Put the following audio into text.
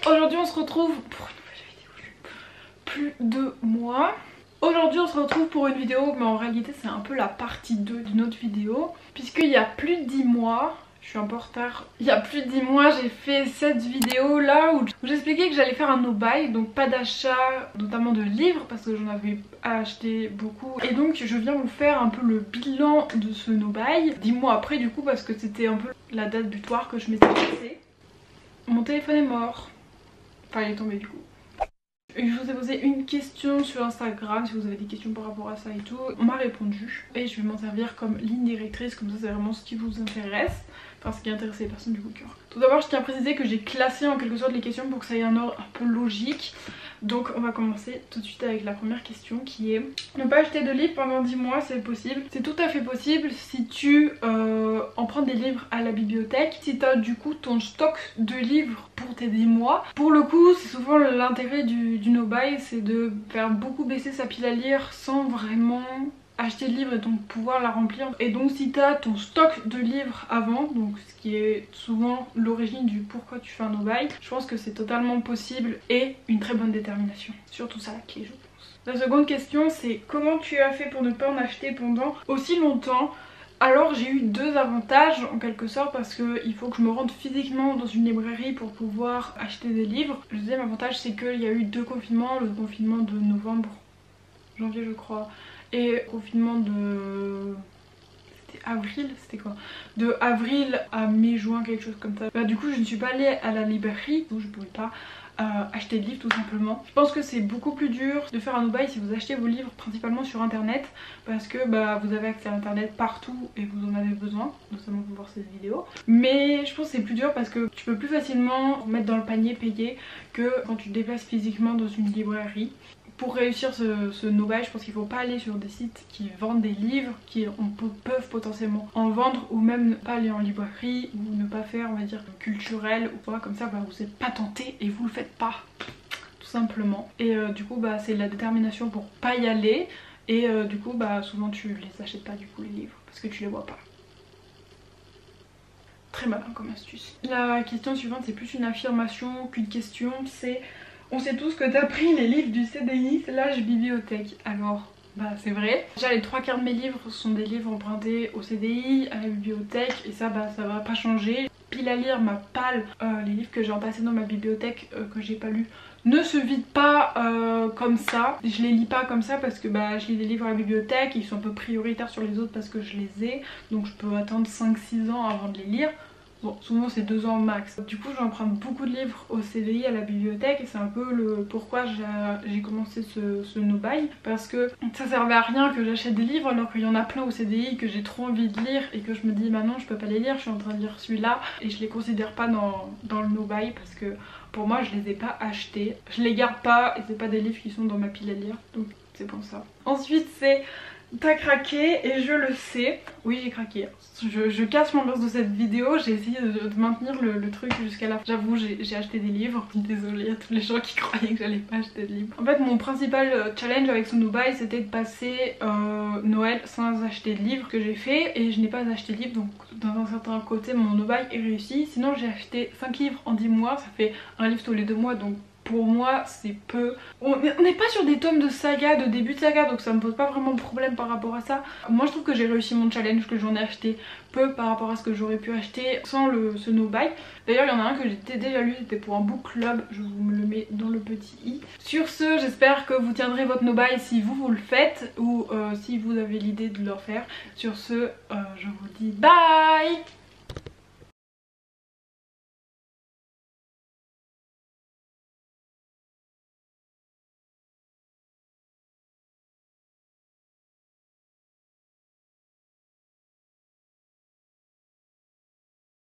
aujourd'hui on se retrouve pour une nouvelle vidéo. Plus de mois. Aujourd'hui on se retrouve pour une vidéo, mais en réalité c'est un peu la partie 2 d'une autre vidéo. Puisqu'il y a plus de 10 mois, je suis un peu en retard. Il y a plus de 10 mois j'ai fait cette vidéo là où j'expliquais que j'allais faire un no-buy. Donc pas d'achat notamment de livres parce que j'en avais acheté beaucoup. Et donc je viens vous faire un peu le bilan de ce no-buy 10 mois après du coup, parce que c'était un peu la date butoir que je m'étais fixée. Mon téléphone est mort. Enfin il est tombé du coup. Je vous ai posé une question sur Instagram, si vous avez des questions par rapport à ça et tout. On m'a répondu et je vais m'en servir comme ligne directrice, comme ça c'est vraiment ce qui vous intéresse. Enfin ce qui intéresse les personnes du coup cœur. Tout d'abord je tiens à préciser que j'ai classé en quelque sorte les questions pour que ça ait un ordre un peu logique. Donc on va commencer tout de suite avec la première question qui est: ne pas acheter de livres pendant 10 mois, c'est possible? C'est tout à fait possible si tu empruntes des livres à la bibliothèque. Si tu as du coup ton stock de livres pour tes 10 mois. Pour le coup c'est souvent l'intérêt du no-buy, c'est de faire beaucoup baisser sa pile à lire sans vraiment acheter de livres et donc pouvoir la remplir. Et donc si tu as ton stock de livres avant, donc ce qui est souvent l'origine du pourquoi tu fais un no-buy, je pense que c'est totalement possible et une très bonne détermination. Surtout ça la clé je pense. La seconde question c'est: comment tu as fait pour ne pas en acheter pendant aussi longtemps? Alors j'ai eu deux avantages en quelque sorte, parce qu'il faut que je me rende physiquement dans une librairie pour pouvoir acheter des livres. Le deuxième avantage c'est qu'il y a eu deux confinements, le confinement de novembre, janvier je crois, et le confinement de... c'était avril, c'était quoi? De avril à mai-juin, quelque chose comme ça. Bah du coup je ne suis pas allée à la librairie, donc je pouvais pas acheter de livres tout simplement. Je pense que c'est beaucoup plus dur de faire un no-buy si vous achetez vos livres principalement sur internet, parce que bah vous avez accès à internet partout et vous en avez besoin, notamment pour voir cette vidéo. Mais je pense que c'est plus dur parce que tu peux plus facilement mettre dans le panier payé que quand tu te déplaces physiquement dans une librairie. Pour réussir ce no-buy, je pense qu'il ne faut pas aller sur des sites qui vendent des livres, qui peuvent potentiellement en vendre, ou même ne pas aller en librairie, ou ne pas faire, on va dire, culturel ou quoi, comme ça bah, vous n'êtes pas tenté et vous le faites pas, tout simplement. Et du coup bah, c'est la détermination pour pas y aller, et du coup bah, souvent tu les achètes pas du coup les livres, parce que tu les vois pas. Très malin comme astuce. La question suivante c'est plus une affirmation qu'une question, c'est: on sait tous que t'as pris les livres du CDI / bibliothèque. Alors, bah c'est vrai. Déjà les 3/4 de mes livres sont des livres empruntés au CDI, à la bibliothèque, et ça bah ça va pas changer. Pile à lire, ma palle, les livres que j'ai entassés dans ma bibliothèque que j'ai pas lus ne se vident pas comme ça. Je les lis pas comme ça parce que bah je lis des livres à la bibliothèque, ils sont un peu prioritaires sur les autres parce que je les ai. Donc je peux attendre 5-6 ans avant de les lire. Bon, souvent c'est 2 ans max. Du coup j'emprunte beaucoup de livres au CDI, à la bibliothèque, et c'est un peu le pourquoi j'ai commencé ce no-buy. Parce que ça servait à rien que j'achète des livres alors qu'il y en a plein au CDI que j'ai trop envie de lire et que je me dis bah non je peux pas les lire, je suis en train de lire celui-là, et je les considère pas dans le no-buy parce que pour moi je les ai pas achetés. Je les garde pas et c'est pas des livres qui sont dans ma pile à lire, donc c'est pour ça. Ensuite c'est: t'as craqué, et je le sais. Oui j'ai craqué. Je casse l'ambiance de cette vidéo, j'ai essayé de maintenir le truc jusqu'à la fin. J'avoue j'ai acheté des livres. Désolée à tous les gens qui croyaient que j'allais pas acheter de livres. En fait mon principal challenge avec ce no-buy c'était de passer Noël sans acheter de livres, que j'ai fait, et je n'ai pas acheté de livres, donc dans un certain côté mon no-buy est réussi. Sinon j'ai acheté 5 livres en 10 mois, ça fait un livre tous les 2 mois, donc pour moi c'est peu. On n'est pas sur des tomes de saga, de début de saga, donc ça me pose pas vraiment de problème par rapport à ça. Moi je trouve que j'ai réussi mon challenge, que j'en ai acheté peu par rapport à ce que j'aurais pu acheter sans ce no-buy. D'ailleurs il y en a un que j'ai déjà lu, c'était pour un book club, je vous le mets dans le petit i. Sur ce, j'espère que vous tiendrez votre no-buy si vous le faites, ou si vous avez l'idée de le faire. Sur ce, je vous dis bye.